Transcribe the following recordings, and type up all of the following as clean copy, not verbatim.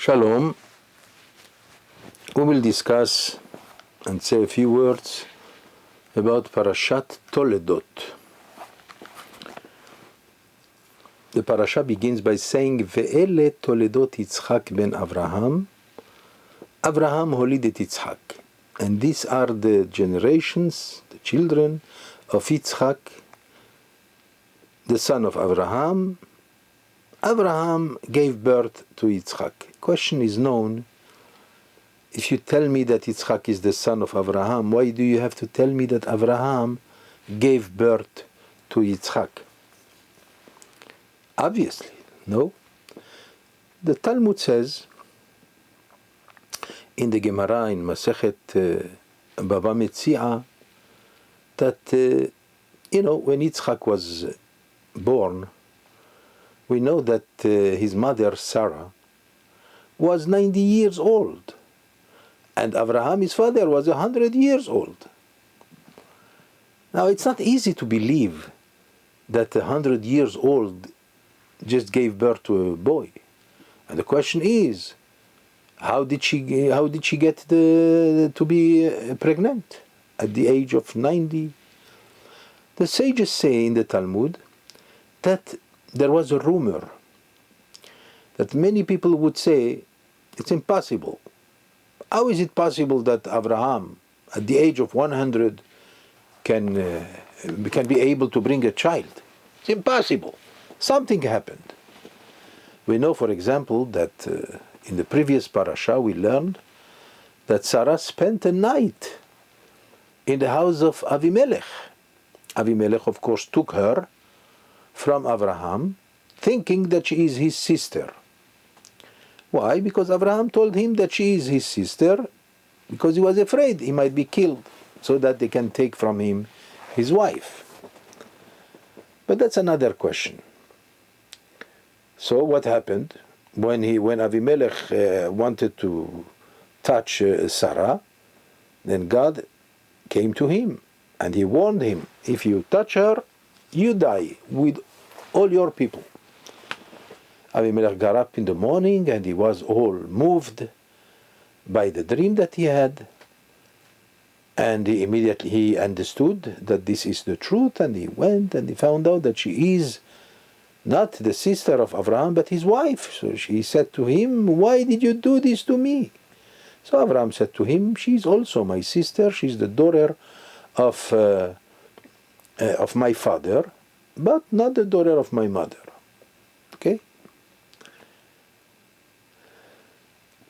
Shalom. We will discuss and say a few words about Parashat Toledot. The parasha begins by saying, Ve'ele Toledot Yitzchak ben Avraham. Avraham holid et Yitzchak. And these are the generations, the children of Yitzchak, the son of Avraham. Avraham gave birth to Yitzchak. Question is known, if you tell me that Yitzchak is the son of Avraham, why do you have to tell me that Avraham gave birth to Yitzchak? Obviously, no. The Talmud says, in the Gemara in Masechet Baba Metzia, that, when Yitzchak was born, we know that his mother, Sarah, was 90 years old. And Avraham, his father, was 100 years old. Now, it's not easy to believe that 100 years old just gave birth to a boy. And the question is, how did she get to be pregnant at the age of 90? The sages say in the Talmud that there was a rumor that many people would say it's impossible. How is it possible that Avraham, at the age of 100, can be able to bring a child? It's impossible. Something happened. We know, for example, that in the previous parasha we learned that Sarah spent a night in the house of Avimelech. Avimelech, of course, took her from Avraham, thinking that she is his sister. Why? Because Avraham told him that she is his sister, because he was afraid he might be killed, so that they can take from him his wife. But that's another question. So what happened when Avimelech wanted to touch Sarah? Then God came to him and he warned him, if you touch her, you die with all your people. Avimelech got up in the morning and he was all moved by the dream that he had. And he understood that this is the truth, and he went and he found out that she is not the sister of Avraham but his wife. So she said to him, why did you do this to me? So Avraham said to him, she is also my sister, she is the daughter of my father, but not the daughter of my mother. Okay?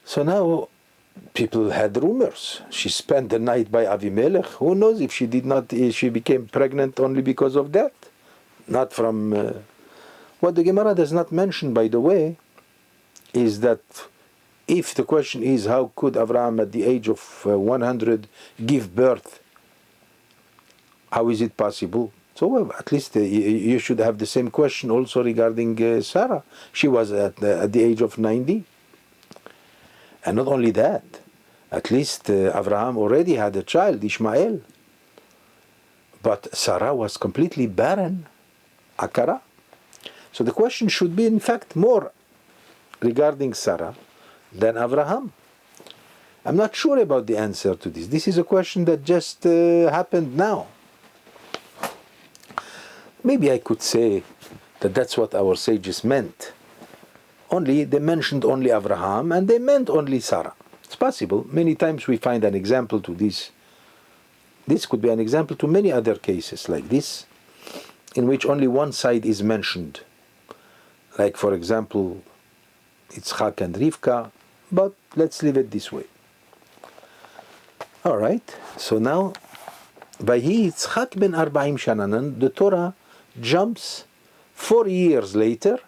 So now people had rumors. She spent the night by Avimelech. Who knows if she became pregnant only because of that? Not from... What the Gemara does not mention, by the way, is that if the question is how could Avraham at the age of 100 give birth, how is it possible? So at least you should have the same question also regarding Sarah. She was at the age of 90. And not only that, at least Avraham already had a child, Ishmael. But Sarah was completely barren, Akara. So the question should be, in fact, more regarding Sarah than Avraham. I'm not sure about the answer to this. This is a question that just happened now. Maybe I could say that that's what our sages meant. They mentioned only Avraham and they meant only Sarah. It's possible. Many times we find an example to this. This could be an example to many other cases like this, in which only one side is mentioned. Like, for example, Yitzchak and Rivka, but let's leave it this way. All right, so now, Vayi Yitzchak ben 40 shananan, the Torah jumps 4 years later,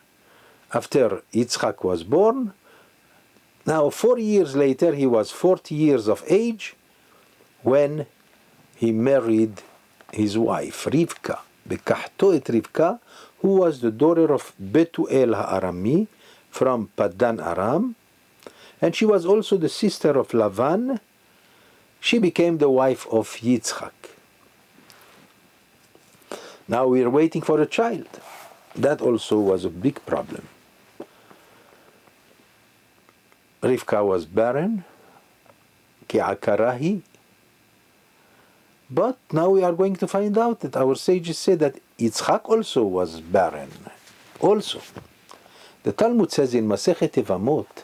after Yitzchak was born. Now, 4 years later, he was 40 years of age when he married his wife, Rivka. Bekahto et Rivka, who was the daughter of Betuel Ha'arami from Paddan Aram, and she was also the sister of Lavan. She became the wife of Yitzchak. Now we are waiting for a child. That also was a big problem. Rivka was barren, ki'akarahi. But now we are going to find out that our sages say that Yitzchak also was barren. Also. The Talmud says in Masechet Evamot,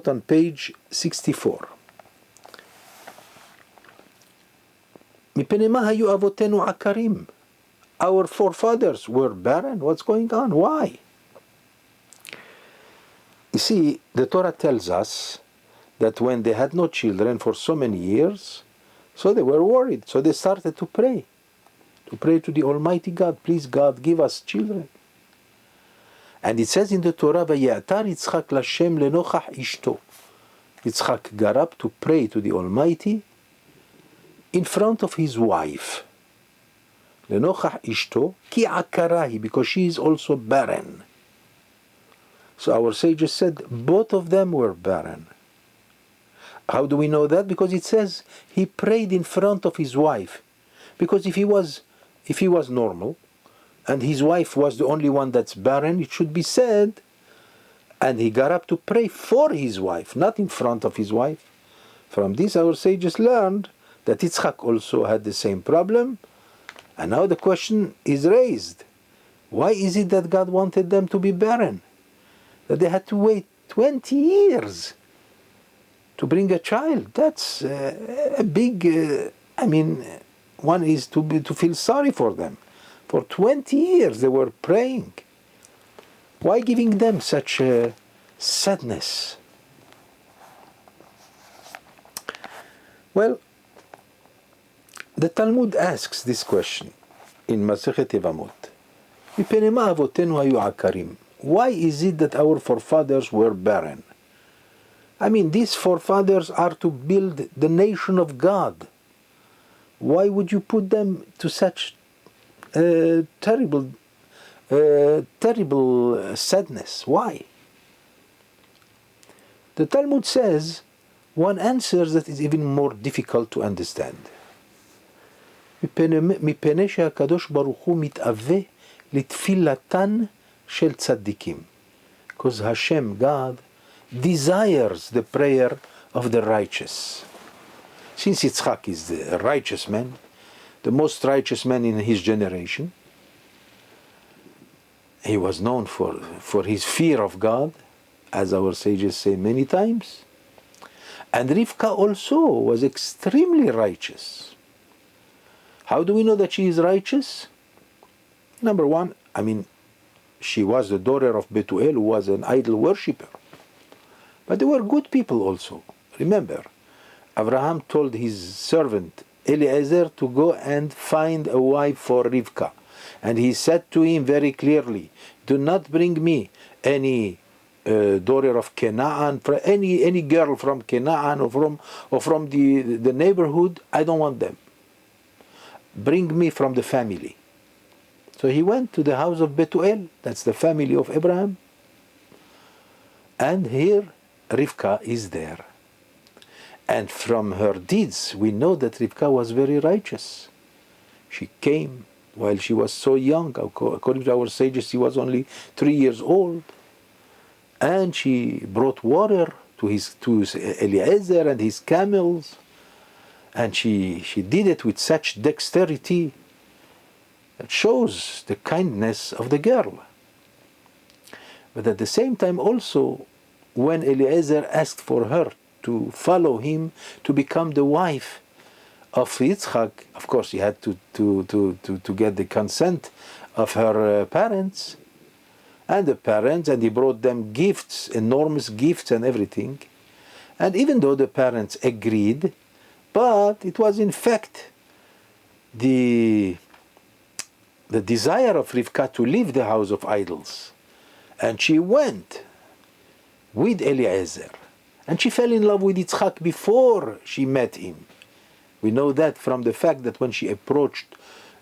on page 64, מפני מה היו אבותינו עקרים? Our forefathers were barren. What's going on? Why? You see, the Torah tells us that when they had no children for so many years, so they were worried. So they started to pray to the Almighty God. Please, God, give us children. And it says in the Torah, ויעתר יצחק לשם לנוכח אשתו. Yitzchak got up to pray to the Almighty in front of his wife. לנוכח אשתו, כי עקרה היא, because she is also barren. So our sages said both of them were barren. How do we know that? Because it says he prayed in front of his wife. Because if he was normal, and his wife was the only one that's barren, it should be said, and he got up to pray for his wife, not in front of his wife. From this our sages learned that Yitzchak also had the same problem, and now the question is raised. Why is it that God wanted them to be barren? That they had to wait 20 years to bring a child. That's a big, one is to feel sorry for them. For 20 years they were praying. Why giving them such sadness? Well, the Talmud asks this question in Masechet Evamot. מפני מה אבותינו היו עקרים? Why is it that our forefathers were barren? I mean, these forefathers are to build the nation of God. Why would you put them to such terrible sadness? Why? The Talmud says one answer that is even more difficult to understand. מפני שהקדוש ברוך הוא מתאווה לתפילתן של צדיקים. Because Hashem, God, desires the prayer of the righteous. Since Yitzchak is the righteous man, the most righteous man in his generation, he was known for his fear of God, as our sages say many times. And Rivka also was extremely righteous. How do we know that she is righteous? Number one, she was the daughter of Betuel, who was an idol worshipper. But they were good people also. Remember, Abraham told his servant Eliezer to go and find a wife for Rivka. And he said to him very clearly, do not bring me any daughter of Canaan, any girl from Canaan or from the neighborhood. I don't want them. Bring me from the family. So he went to the house of Betuel, that's the family of Abraham. And here Rivka is there. And from her deeds, we know that Rivka was very righteous. She came while she was so young. According to our sages, she was only 3 years old. And she brought water to Eliezer and his camels. And she did it with such dexterity that shows the kindness of the girl. But at the same time also, when Eliezer asked for her to follow him to become the wife of Yitzchak, of course he had to get the consent of her parents, and he brought them gifts, enormous gifts and everything. And even though the parents agreed, but it was in fact the desire of Rivka to leave the house of idols. And she went with Eliezer. And she fell in love with Yitzchak before she met him. We know that from the fact that when she approached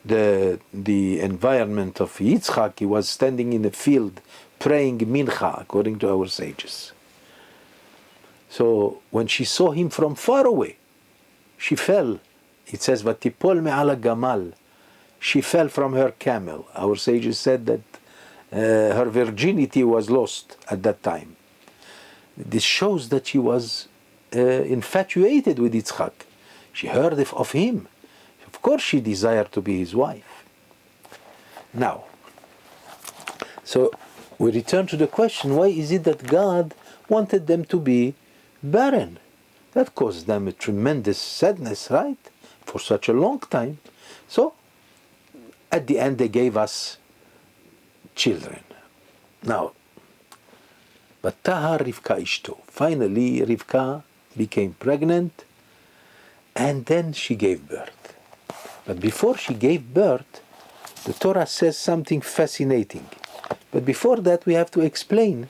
the environment of Yitzchak, he was standing in a field praying mincha, according to our sages. So when she saw him from far away, she fell. It says, "Vatipol me'ala gamal." She fell from her camel. Our sages said that her virginity was lost at that time. This shows that she was infatuated with Yitzchak. She heard of him. Of course she desired to be his wife. Now, so we return to the question, why is it that God wanted them to be barren? That caused them a tremendous sadness, right? For such a long time. So, at the end they gave us children. Now, V'tahar Rivka ishto. Finally, Rivka became pregnant, and then she gave birth. But before she gave birth, the Torah says something fascinating. But before that, we have to explain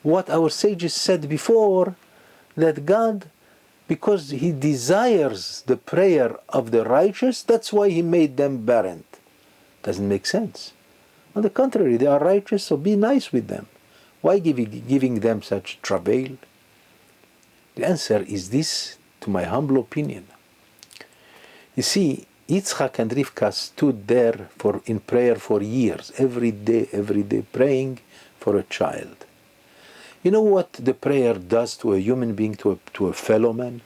what our sages said before, that God, because He desires the prayer of the righteous, that's why He made them barren. Doesn't make sense. On the contrary, they are righteous, so be nice with them. Why giving them such travail? The answer is this, to my humble opinion. You see, Yitzchak and Rivka stood there in prayer for years, every day, praying for a child. You know what the prayer does to a human being, to a fellow man?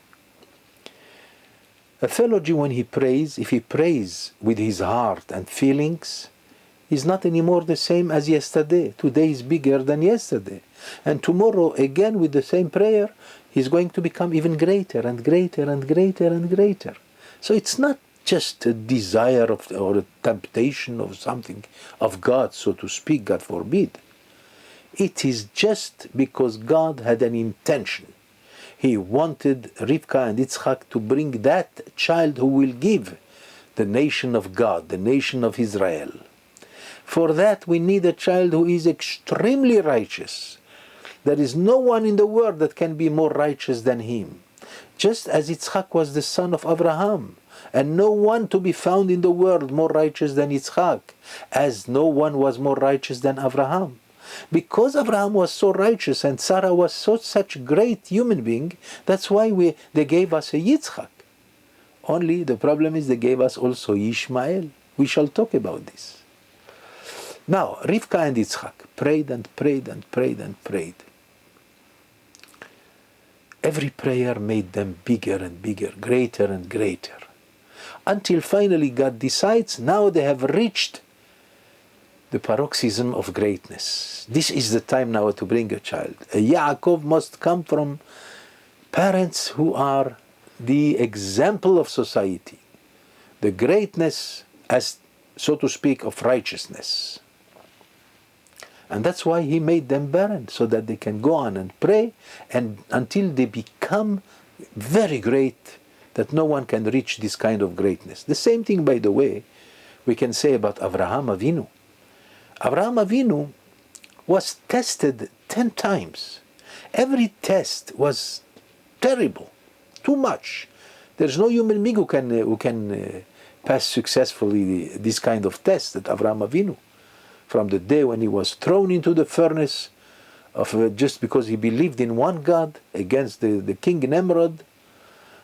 A fellow Jew, when he prays, if he prays with his heart and feelings, he's not anymore the same as yesterday. Today is bigger than yesterday. And tomorrow, again with the same prayer, he's going to become even greater and greater and greater and greater. So it's not just a desire or a temptation of something of God, so to speak, God forbid. It is just because God had an intention. He wanted Rivka and Yitzchak to bring that child who will give the nation of God, the nation of Israel. For that we need a child who is extremely righteous. There is no one in the world that can be more righteous than him. Just as Yitzchak was the son of Abraham, and no one to be found in the world more righteous than Yitzchak, as no one was more righteous than Abraham. Because Abraham was so righteous and Sarah was such great human being, that's why they gave us a Yitzchak. Only the problem is they gave us also Ishmael. We shall talk about this. Now, Rivka and Yitzchak prayed and prayed and prayed and prayed. Every prayer made them bigger and bigger, greater and greater. Until finally God decides, now they have reached the paroxysm of greatness. This is the time now to bring a child. A Yaakov must come from parents who are the example of society. The greatness, as so to speak, of righteousness. And that's why He made them barren, so that they can go on and pray and until they become very great, that no one can reach this kind of greatness. The same thing, by the way, we can say about Avraham Avinu. Avraham Avinu was tested 10 times. Every test was terrible, too much. There's no human being who can pass successfully this kind of test that Avraham Avinu. From the day when he was thrown into the furnace just because he believed in one God against the king Nimrod,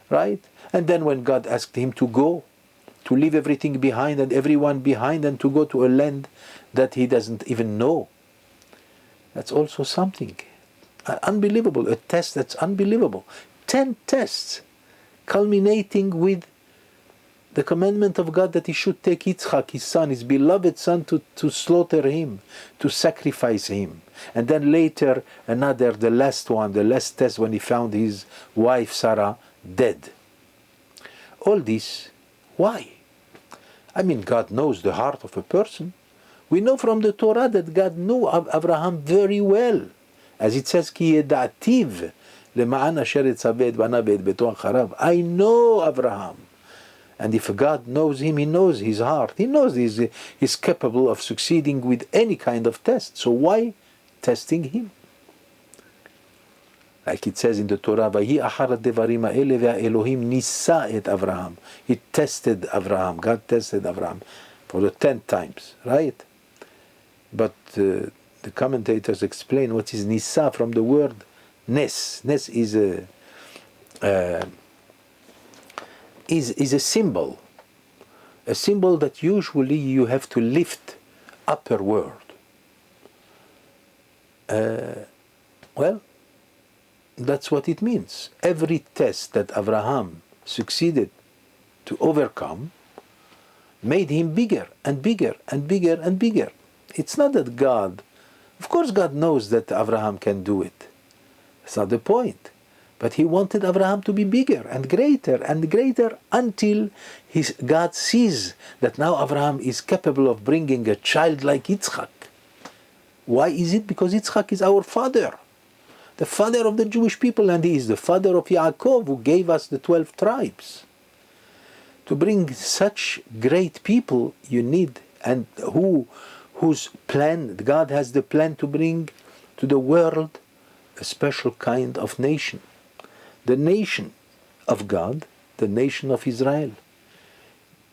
right? And then when God asked him to go, to leave everything behind and everyone behind and to go to a land that he doesn't even know. That's also something unbelievable, a test that's unbelievable. 10 tests culminating with the commandment of God that he should take Yitzchak, his son, his beloved son, to slaughter him, to sacrifice him. And then later, the last test when he found his wife Sarah dead. All this, why? I mean, God knows the heart of a person. We know from the Torah that God knew Abraham very well. As it says, Ki yeda'ativ lema'an asher etzaveh et banav et beto acharav. I know Abraham. And if God knows him, He knows his heart. He knows he's capable of succeeding with any kind of test. So why testing him? Like it says in the Torah, "Vahi achar devarim ha'ele ve'Elohim nisa et Avraham." He tested Avraham. God tested Avraham for the 10th times, right? But the commentators explain what is nisa from the word nes. Nes is a symbol that usually you have to lift upward. Well, That's what it means. Every test that Abraham succeeded to overcome made him bigger and bigger and bigger and bigger. It's not that God, of course God knows that Abraham can do it. That's not the point. But he wanted Abraham to be bigger and greater until God sees that now Abraham is capable of bringing a child like Yitzchak. Why is it? Because Yitzchak is our father, the father of the Jewish people, and he is the father of Yaakov, who gave us the 12 tribes. To bring such great people you need, and whose plan, God has the plan to bring to the world a special kind of nation. The nation of God, the nation of Israel.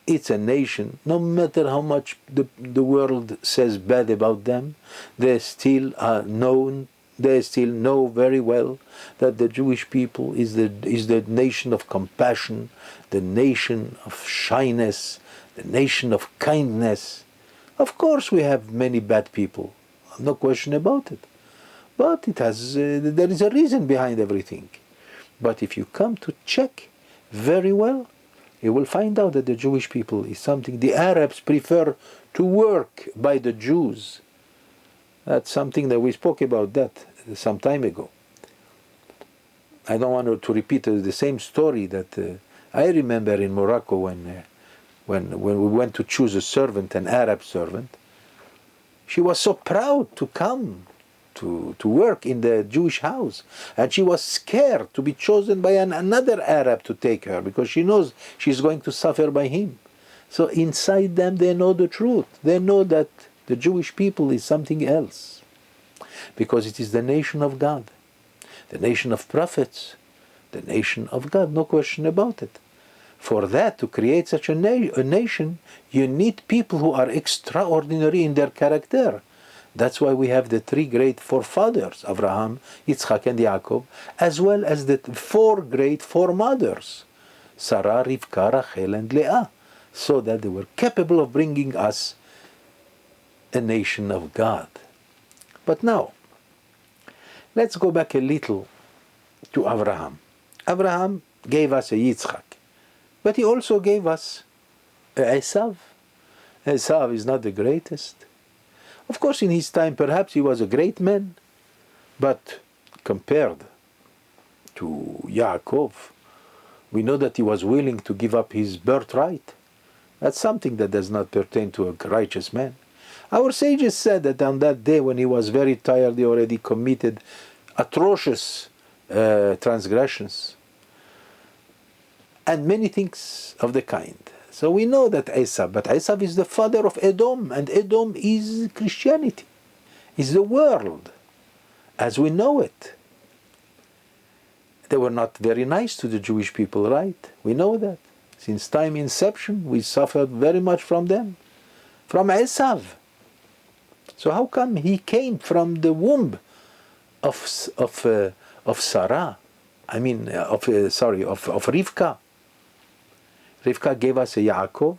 It's a nation, no matter how much the world says bad about them, they still are known, they still know very well that the Jewish people is the nation of compassion, the nation of shyness, the nation of kindness. Of course we have many bad people, no question about it. But there is a reason behind everything. But if you come to check very well, you will find out that the Jewish people is something. The Arabs prefer to work by the Jews. That's something that we spoke about that some time ago. I don't want to repeat the same story that I remember in Morocco when we went to choose a servant, an Arab servant. She was so proud to come to work in the Jewish house, and she was scared to be chosen by another Arab to take her, because she knows she's going to suffer by him. So inside them they know the truth. They know that the Jewish people is something else, because it is the nation of God, the nation of prophets, the nation of God, no question about it. For that, to create such a nation, you need people who are extraordinary in their character. That's why we have the three great forefathers, Abraham, Yitzchak, and Yaakov, as well as the four great foremothers, Sarah, Rivka, Rachel, and Leah, so that they were capable of bringing us a nation of God. But now, let's go back a little to Abraham. Abraham gave us a Yitzchak, but he also gave us a Esav. Esav is not the greatest. Of course, in his time, perhaps he was a great man, but compared to Yaakov, we know that he was willing to give up his birthright. That's something that does not pertain to a righteous man. Our sages said that on that day, when he was very tired, he already committed atrocious transgressions and many things of the kind. So we know that Esav, but Esav is the father of Edom, and Edom is Christianity, is the world as we know it. They were not very nice to the Jewish people, right? We know that. Since time inception, we suffered very much from them, from Esav. So how come he came from the womb of Sarah? Of Rivka. Rivka gave us a Yaakov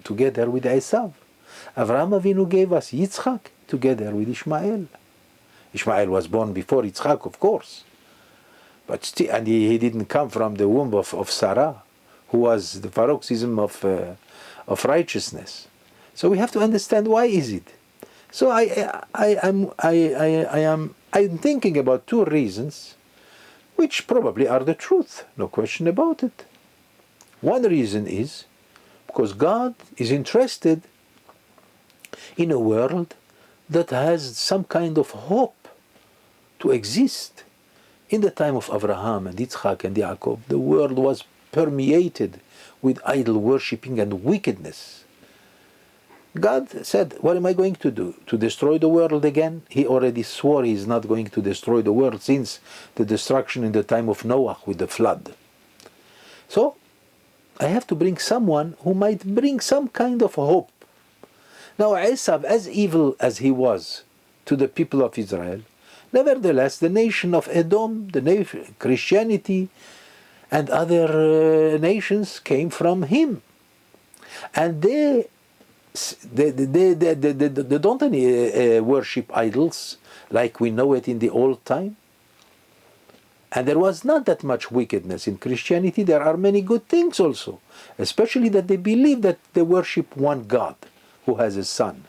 together with Esav. Avraham Avinu gave us Yitzchak together with Ishmael. Ishmael was born before Yitzchak, of course. But still, and he didn't come from the womb of Sarah, who was the paroxysm of righteousness. So we have to understand why is it. So I'm thinking about two reasons, which probably are the truth, no question about it. One reason is because God is interested in a world that has some kind of hope to exist. In the time of Abraham and Yitzchak and Yaakov, the world was permeated with idol worshipping and wickedness. God said, what am I going to do? To destroy the world again? He already swore he is not going to destroy the world since the destruction in the time of Noah with the flood. So, I have to bring someone who might bring some kind of hope. Now, Esav, as evil as he was to the people of Israel, nevertheless, the nation of Edom, the nation, Christianity, and other nations came from him. And they don't worship idols like we know it in the old time. And there was not that much wickedness in Christianity. There are many good things also, especially that they believe that they worship one God who has a son.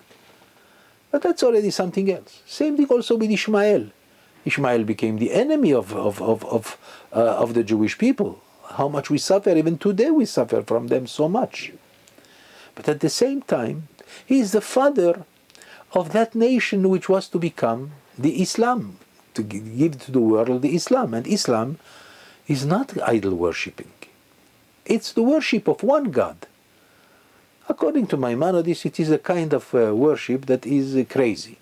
But that's already something else. Same thing also with Ishmael. Ishmael became the enemy of the Jewish people. How much we suffer, even today we suffer from them so much. But at the same time, he is the father of that nation which was to become the Islam, to give to the world the Islam. And Islam is not idol worshipping. It's the worship of one God. According to Maimonides, it is a kind of worship that is crazy.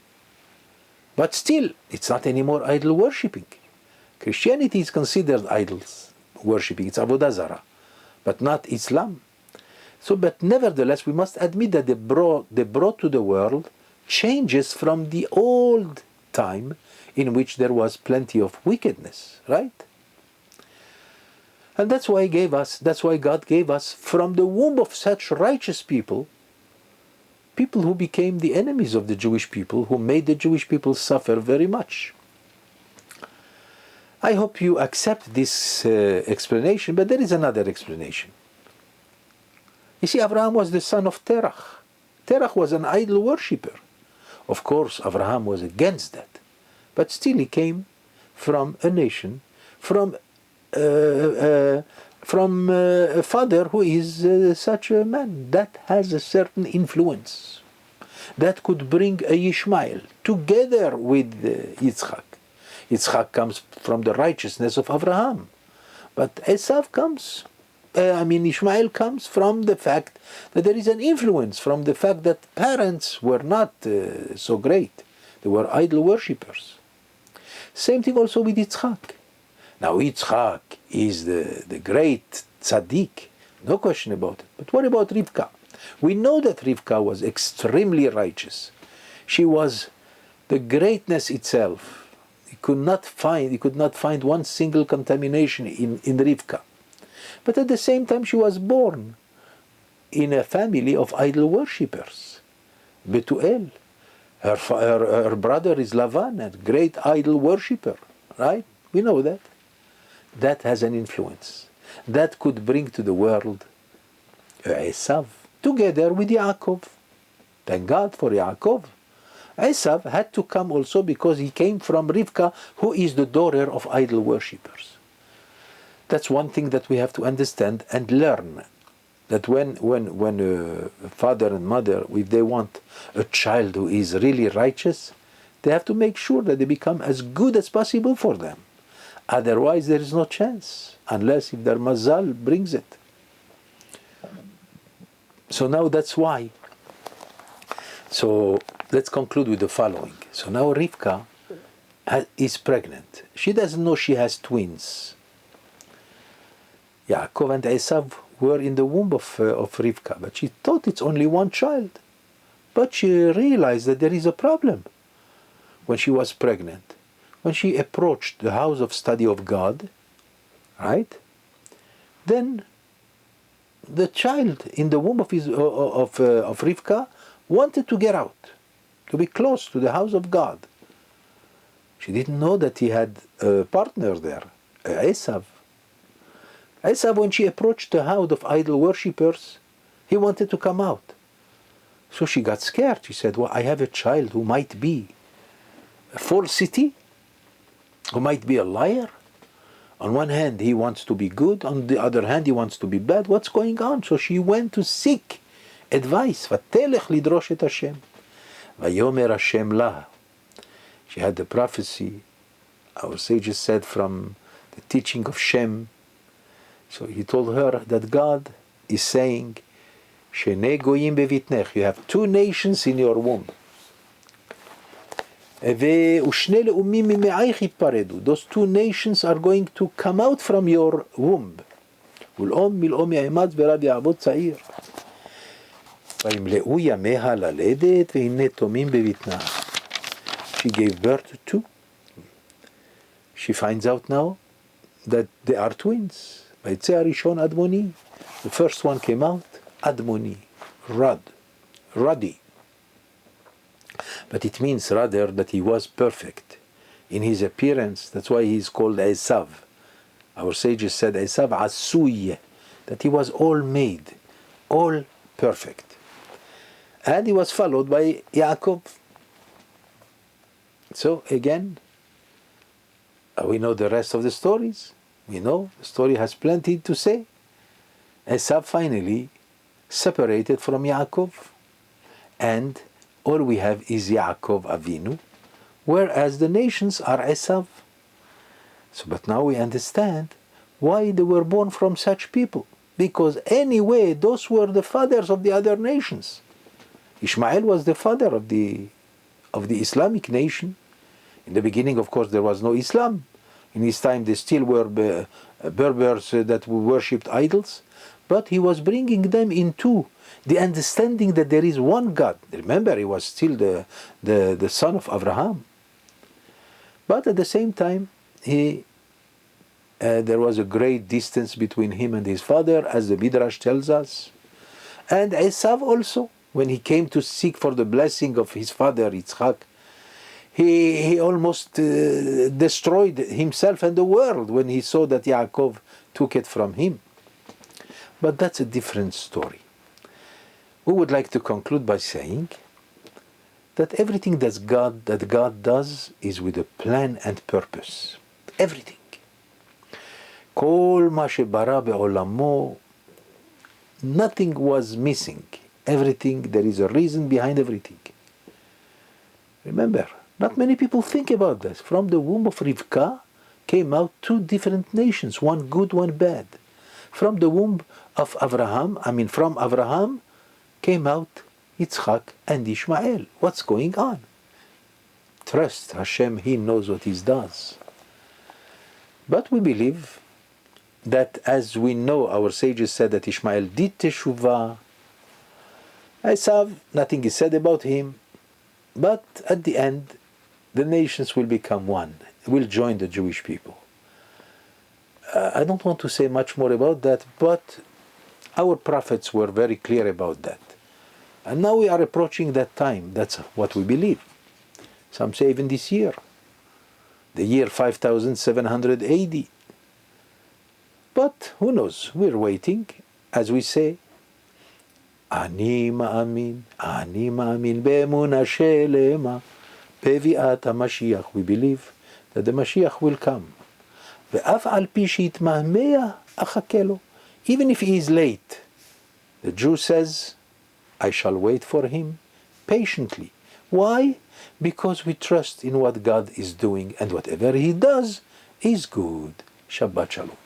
But still, it's not anymore idol worshipping. Christianity is considered idols worshipping. It's Avodah Zarah, but not Islam. So, but nevertheless, we must admit that they brought to the world changes from the old time in which there was plenty of wickedness, right? And that's why God gave us from the womb of such righteous people who became the enemies of the Jewish people, who made the Jewish people suffer very much. I hope you accept this explanation, but there is another explanation. You see, Abraham was the son of Terach. Terach was an idol worshipper. Of course, Abraham was against that. But still he came from a nation, from a father who is such a man. That has a certain influence. That could bring a Ishmael together with Yitzchak. Yitzchak comes from the righteousness of Abraham. But Esav comes, Ishmael comes from the fact that there is an influence, from the fact that parents were not so great. They were idol worshippers. Same thing also with Yitzchak. Now Yitzchak is the great tzaddik, no question about it. But what about Rivka? We know that Rivka was extremely righteous. She was the greatness itself. He could not find one single contamination in Rivka. But at the same time, she was born in a family of idol worshippers. Betuel. Her brother is Lavan, a great idol worshipper, right? We know that. That has an influence. That could bring to the world Esav, together with Yaakov. Thank God for Yaakov. Esav had to come also because he came from Rivka, who is the daughter of idol worshippers. That's one thing that we have to understand and learn. That when father and mother, if they want a child who is really righteous, they have to make sure that they become as good as possible for them. Otherwise, there is no chance, unless if their mazal brings it. So now that's why. So let's conclude with the following. So now Rivka is pregnant. She doesn't know she has twins. Yaakov and Esav were in the womb of Rivka, but she thought it's only one child. But she realized that there is a problem when she was pregnant. When she approached the house of study of God, right? Then the child in the womb of Rivka wanted to get out, to be close to the house of God. She didn't know that he had a partner there, Esav. Esav, when she approached the house of idol worshippers, he wanted to come out. So she got scared. She said, well, I have a child who might be a falsity, who might be a liar. On one hand, he wants to be good. On the other hand, he wants to be bad. What's going on? So she went to seek advice. ותלך לדרוש את השם. ויאמר השם לה. She had the prophecy, our sages said, from the teaching of Shem. So he told her that God is saying, Shene goyim bevitnech, you have two nations in your womb. ושני לאומים ממעייך יתפרדו. Those two nations are going to come out from your womb. ולאום מלאום יעמד ורב יעבוד צעיר. וימלאו ימיה ללדת והנה תומים בבטנה. She gave birth to two. She finds out now that they are twins. ויצא הראשון אדמוני. The first one came out, אדמוני, ruddy. But it means rather that he was perfect in his appearance. That's why he is called Esav. Our sages said Esav Asuyeh, that he was all made, all perfect. And he was followed by Yaakov. So again, we know the rest of the stories. We know the story has plenty to say. Esav finally separated from Yaakov, and all we have is Yaakov Avinu, whereas the nations are Esav. So, but now we understand why they were born from such people. Because anyway, those were the fathers of the other nations. Ishmael was the father of the Islamic nation. In the beginning, of course, there was no Islam. In his time, there still were Berbers that worshipped idols. But he was bringing them into the understanding that there is one God. Remember, he was still the son of Abraham. But at the same time, there was a great distance between him and his father, as the Midrash tells us. And Esav also, when he came to seek for the blessing of his father Yitzchak, he almost destroyed himself and the world when he saw that Yaakov took it from him. But that's a different story. We would like to conclude by saying that everything that God does is with a plan and purpose. Everything. Kol ma shebara be'olamo, nothing was missing. Everything, there is a reason behind everything. Remember, not many people think about this. From the womb of Rivka came out two different nations, one good, one bad. From the womb of from Abraham came out Yitzchak and Ishmael. What's going on? Trust Hashem, He knows what He does. But we believe that, as we know, our sages said that Ishmael did teshuvah. Esav, nothing is said about him. But at the end, the nations will become one, will join the Jewish people. I don't want to say much more about that, but our prophets were very clear about that. And now we are approaching that time. That's what we believe. Some say even this year, the year 5700 AD. But who knows? We're waiting, as we say, Ani ma'amin be'emunah shelema bevi'at HaMashiach. We believe that the Mashiach will come. Ve'af al pi she'itmahmea achake lo. Even if he is late, the Jew says, I shall wait for him patiently. Why? Because we trust in what God is doing, and whatever He does is good. Shabbat Shalom.